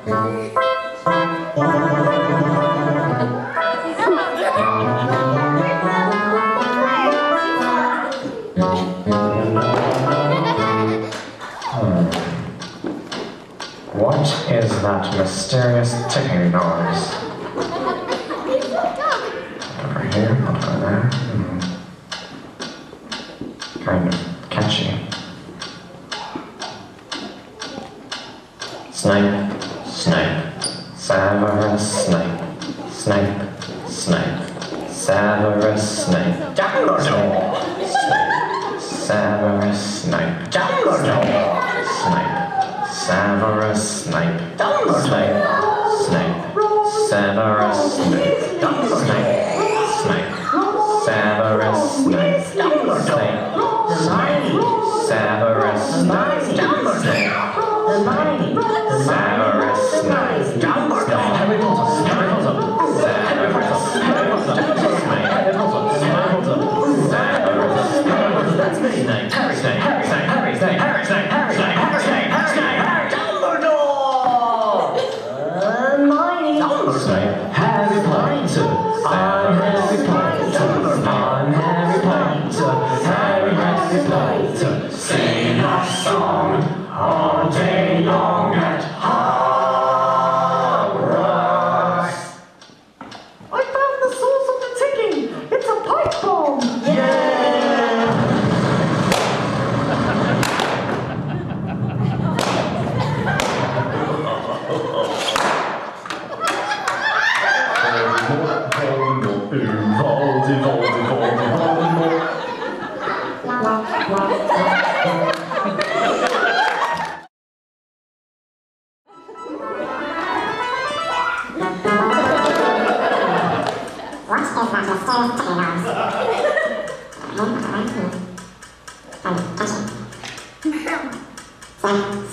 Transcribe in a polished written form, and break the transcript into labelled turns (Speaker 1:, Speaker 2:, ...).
Speaker 1: What is that mysterious ticking noise? Over here, over there. Kind of catchy. Snipe, snipe, Severus Snape. Snape, Snape, Severus Snape. Dumbledore! Snape, Severus Snape. Dumbledore! Snape, Severus Snape. Dumbledore! Snape, Severus Snape. Dumbledore! Snape, Severus Snape. Dumbledore! Snape, Severus Snape. Dumbledore! Severus Snape. Dumbledore! Harry Potter! Harry Potter! Severus Snape. That's me. Snape. Harry Snape. Harry Snape. Harry Snape. Harry Snape. Harry Snape. Harry Snape. Harry Snape. Harry Dumbledore! Hermione. Snape. Harry Potter. I'm Harry Potter. I'm Harry Potter. Harry Potter. Sing a song all day long at Hogwarts. I found the source of the ticking. It's a pipe bomb. Yeah!
Speaker 2: What is that mysterious ticking noise? Hey,